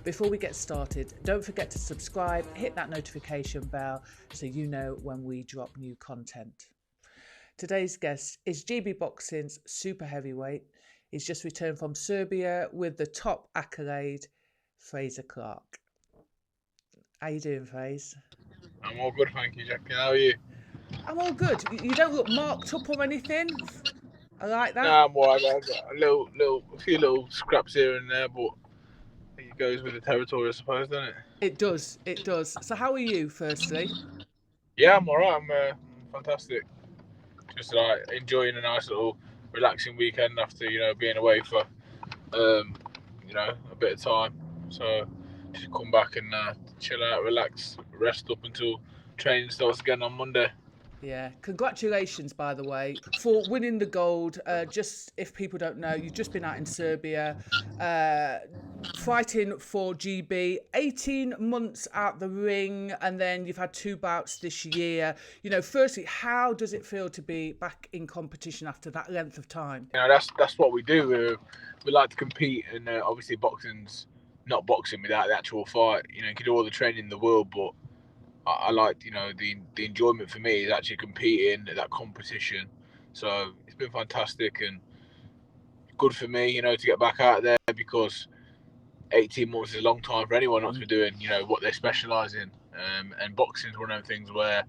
Before we get started, don't forget to subscribe, hit that notification bell so you know when we drop new content. Today's guest is GB Boxing's super heavyweight. He's just returned from Serbia with the top accolade, Fraserclarke. How you doing, Fraser? I'm all good, thank you, Jackie. How are you? I'm all good. You don't look marked up or anything. I like that. Nah, I'm alright. I've got a few little scraps here and there, but it goes with the territory, I suppose, doesn't it? It does. It does. So how are you, firstly? Yeah, I'm alright. I'm fantastic. Just like enjoying a nice little relaxing weekend after being away for a bit of time. So just come back and chill out, relax, rest up until training starts again on Monday. Yeah, congratulations, by the way, for winning the gold. Just if people don't know, you've just been out in Serbia, fighting for GB, 18 months out the ring, and then you've had 2 bouts this year. Firstly, how does it feel to be back in competition after that length of time? That's what we do. We like to compete, and obviously boxing's not boxing without the actual fight. You can do all the training in the world, but I like, the enjoyment for me is actually competing at that competition. So it's been fantastic and good for me, to get back out there, because 18 months is a long time for anyone not to be doing, what they specialise in. And boxing is one of those things where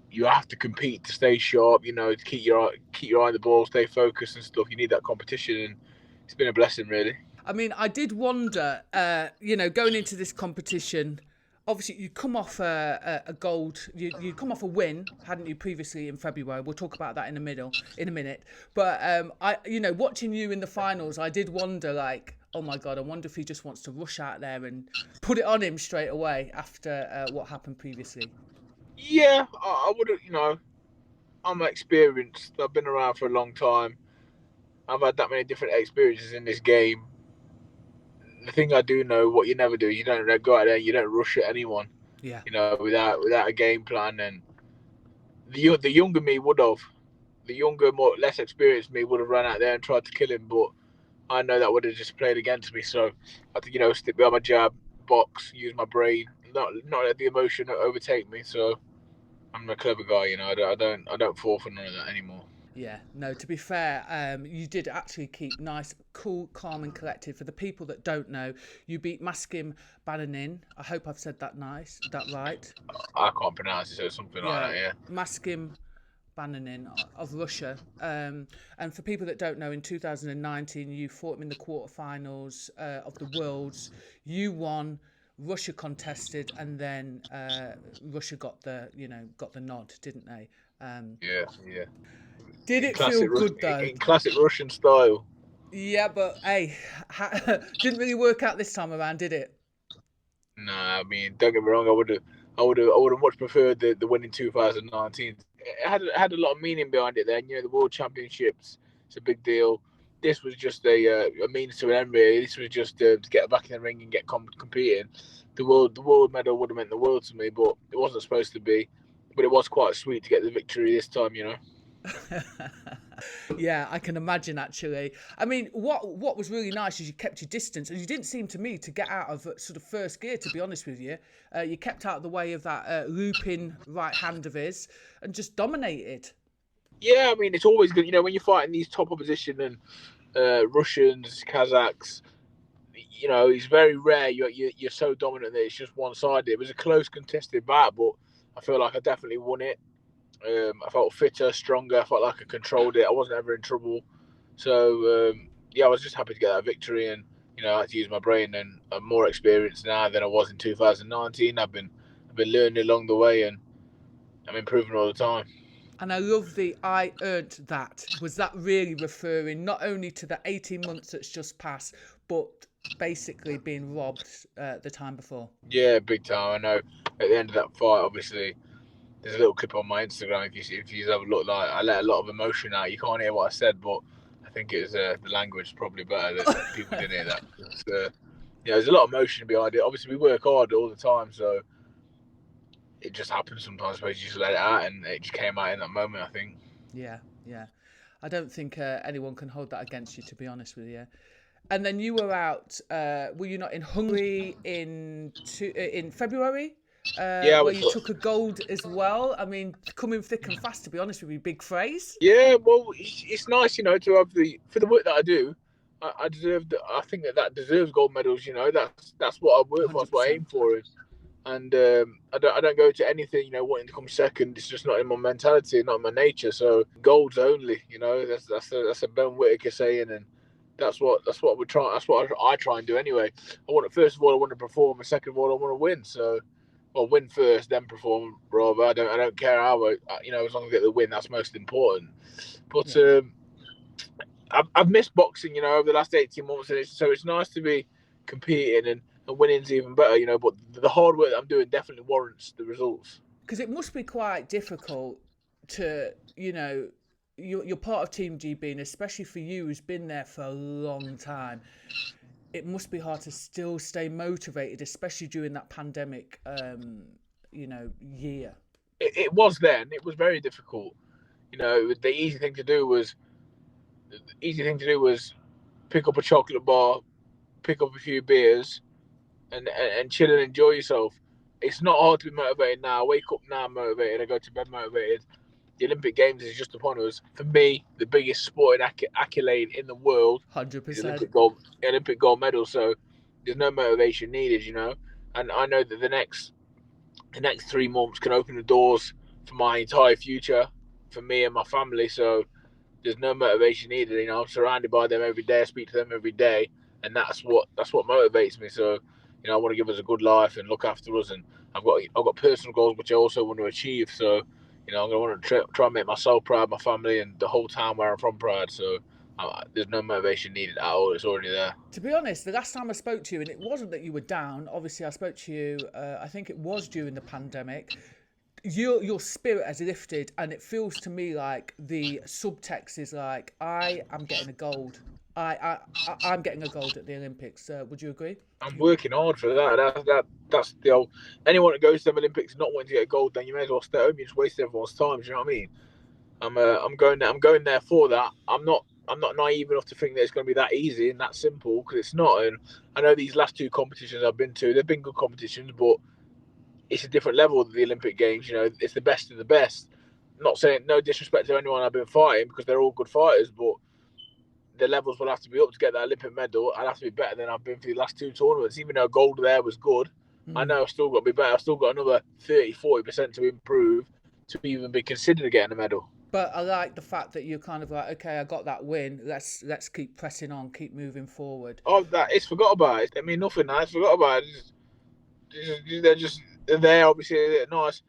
you have to compete to stay sharp, to keep your eye on the ball, stay focused and stuff. You need that competition, and it's been a blessing, really. I mean, I did wonder, going into this competition, obviously you come off a gold, you come off a win, hadn't you, previously in February? We'll talk about that in a minute. But watching you in the finals, I did wonder, like, oh my God, I wonder if he just wants to rush out there and put it on him straight away after what happened previously. Yeah, I would have, I'm experienced. I've been around for a long time. I've had that many different experiences in this game. The thing I do know, what you never do, you don't go out there, you don't rush at anyone. Yeah. Without a game plan. And the younger me would have, the younger, less experienced me would have run out there and tried to kill him. But I know that would have just played against me. So I think, stick behind my jab, box, use my brain, not let the emotion overtake me. So I'm a clever guy, I don't fall for none of that anymore. Yeah, no, to be fair, you did actually keep nice, cool, calm and collected. For the people that don't know, you beat MAKSIM BABANIN. I hope I've said that right. I can't pronounce it, so something like that, yeah. MAKSIM BABANIN of Russia. And for people that don't know, in 2019, you fought him in the quarterfinals of the Worlds. You won. Russia contested, and then Russia got the nod, didn't they? Yeah. Did it feel good though? In classic Russian style. Yeah, but hey, didn't really work out this time around, did it? Nah, I mean, don't get me wrong. I would have much preferred the win in 2019. It had a lot of meaning behind it. Then, the World Championships, it's a big deal. This was just a means to an end, really. This was just to get back in the ring and get competing. The world medal would have meant the world to me, but it wasn't supposed to be. But it was quite sweet to get the victory this time, Yeah, I can imagine, actually. I mean, what was really nice is you kept your distance, and you didn't seem to me to get out of sort of first gear, to be honest with you. You kept out of the way of that looping right hand of his and just dominated. Yeah, I mean, it's always good, when you're fighting these top opposition and Russians, Kazakhs, it's very rare you're so dominant that it's just one-sided. It was a close contested bout, but I feel like I definitely won it. I felt fitter, stronger. I felt like I controlled it. I wasn't ever in trouble. So, I was just happy to get that victory, and, I had to use my brain, and I'm more experienced now than I was in 2019. I've been learning along the way, and I'm improving all the time. And I love the I earned that. Was that really referring not only to the 18 months that's just passed, but basically being robbed the time before? Yeah, big time. I know at the end of that fight, obviously, there's a little clip on my Instagram. If you have a look, like I let a lot of emotion out. You can't hear what I said, but I think it's the language is probably better. That people didn't hear that. There's a lot of emotion behind it. Obviously, we work hard all the time, so it just happens sometimes. I suppose you just let it out, and it just came out in that moment, I think. Yeah. I don't think anyone can hold that against you, to be honest with you. And then you were out. Were you not in Hungary in February? Yeah, Where you took a gold as well. I mean, coming thick and fast. To be honest with you, big phrase. yeah. Well, it's nice, you know, to have for the work that I do. I deserve. I think that deserves gold medals. You know, that's what I work for. That's what I aim 100%. for. And I don't go to anything, you know, wanting to come second. It's just not in my mentality, not in my nature. So golds only, you know. That's a Ben Whittaker saying, and that's what we're trying. That's what I try and do anyway. First of all, I want to perform, and second of all, I want to win. So, well, win first, then perform. Rather, I don't care how you know, as long as I get the win, that's most important. But Yeah. I've missed boxing, you know, over the last 18 months, and so it's nice to be competing and winning's even better, you know. But the hard work that I'm doing definitely warrants the results. Because it must be quite difficult to, you know, you're part of Team GB, and especially for you who's been there for a long time, it must be hard to still stay motivated, especially during that pandemic, you know, year. It was then. It was very difficult. You know, the easy thing to do was pick up a chocolate bar, pick up a few beers, and chill and enjoy yourself. It's not hard to be motivated now. I wake up now motivated. I go to bed motivated. The Olympic Games is just upon us. For me, the biggest sporting accolade in the world is 100%. Olympic gold medal. So there's no motivation needed, you know. And I know that the next 3 months can open the doors for my entire future, for me and my family. So there's no motivation needed. You know, I'm surrounded by them every day. I speak to them every day, and that's what motivates me. So, you know, I want to give us a good life and look after us. And I've got personal goals which I also want to achieve. So, you know, I'm going to want to try and make myself proud, my family, and the whole town where I'm from proud. So, there's no motivation needed at all. It's already there. To be honest, the last time I spoke to you, and it wasn't that you were down. Obviously, I spoke to you. I think it was during the pandemic. Your spirit has lifted, and it feels to me like the subtext is like, I am getting a gold. I'm getting a gold at the Olympics. Would you agree? I'm working hard for that. That's the old. Anyone that goes to the Olympics not wanting to get a gold, then you may as well stay home. You just waste everyone's time. Do you know what I mean? I'm going there. I'm going there for that. I'm not naive enough to think that it's going to be that easy and that simple, because it's not. And I know these last two competitions I've been to, they've been good competitions, but it's a different level of the Olympic Games. You know, it's the best of the best. Not saying no disrespect to anyone I've been fighting, because they're all good fighters, but the levels will have to be up to get that Olympic medal. I'd have to be better than I've been for the last two tournaments. Even though gold there was good, I know I've still got to be better. I've still got another 30-40% to improve to even be considered getting a medal. But I like the fact that you're kind of like, okay, I got that win. Let's keep pressing on, keep moving forward. Oh, it's forgot about it. I mean, nothing now. It's forgot about it. They're there. Obviously, nice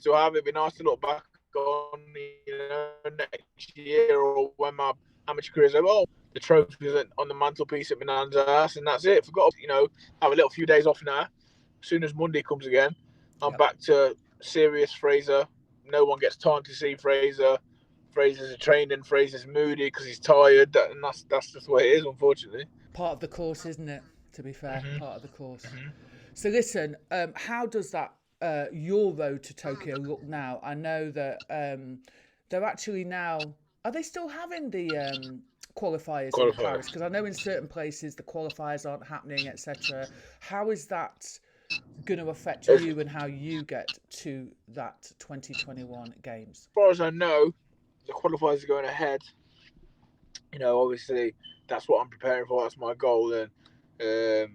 to have. It'd be nice to look back on, you know, next year or when my amateur career's over. Oh, the trophy's on the mantelpiece at my nan's house, and that's it. Forgot, you know, have a little few days off now. As soon as Monday comes again, I'm back to serious Fraser. No one gets time to see Fraser. Fraser's training. Fraser's moody because he's tired, and that's just the way it is, unfortunately. Part of the course, isn't it? To be fair, part of the course. Mm-hmm. So listen, how does that your road to Tokyo look now? I know that they're actually now. Are they still having the qualifiers in Paris? Because I know in certain places the qualifiers aren't happening, etc. How is that going to affect you and how you get to that 2021 games? As far as I know, the qualifiers are going ahead. You know, obviously that's what I'm preparing for. That's my goal, and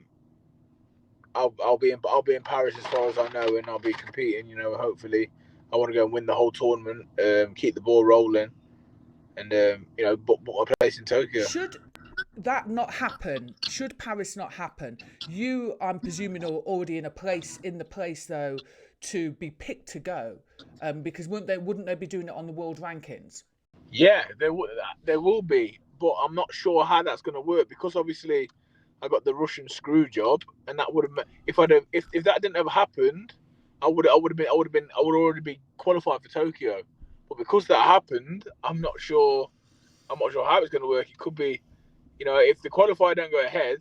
I'll be in Paris as far as I know, and I'll be competing. You know, hopefully I want to go and win the whole tournament, keep the ball rolling, and you know, book a place in Tokyo. Should that not happen? Should Paris not happen? You, I'm presuming, are already in the place though to be picked to go, because wouldn't they be doing it on the world rankings? Yeah, there will be, but I'm not sure how that's going to work, because obviously I got the Russian screw job, and that would have, if that didn't ever happened, I would already be qualified for Tokyo. But because that happened, I'm not sure how it's going to work. It could be, you know, if the qualifier don't go ahead,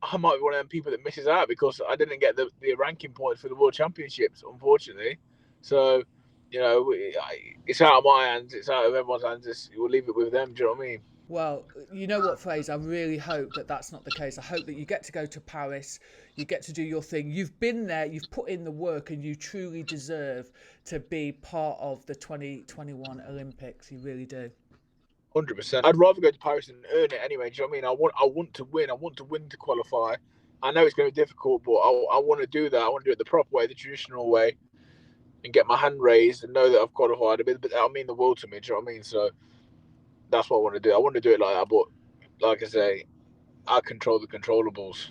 I might be one of them people that misses out because I didn't get the ranking points for the World Championships, unfortunately. So, you know, it's out of my hands. It's out of everyone's hands. We'll leave it with them. Do you know what I mean? Well, you know what, Fraser, I really hope that that's not the case. I hope that you get to go to Paris, you get to do your thing. You've been there, you've put in the work, and you truly deserve to be part of the 2021 Olympics. You really do. 100%. I'd rather go to Paris and earn it anyway. Do you know what I mean? I want to win. I want to win to qualify. I know it's going to be difficult, but I want to do that. I want to do it the proper way, the traditional way, and get my hand raised and know that I've qualified. But that'll mean the world to me. Do you know what I mean? So that's what I want to do. I want to do it like that, but like I say, I control the controllables.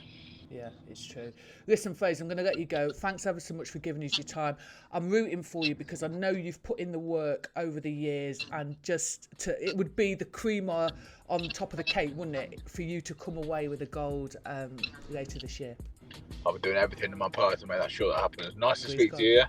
Yeah, it's true. Listen, Fraser, I'm going to let you go. Thanks ever so much for giving us your time. I'm rooting for you because I know you've put in the work over the years, and it would be the creamer on top of the cake, wouldn't it, for you to come away with a gold later this year. I'll be doing everything in my power to make that sure that happens. Nice to speak to you. Yeah?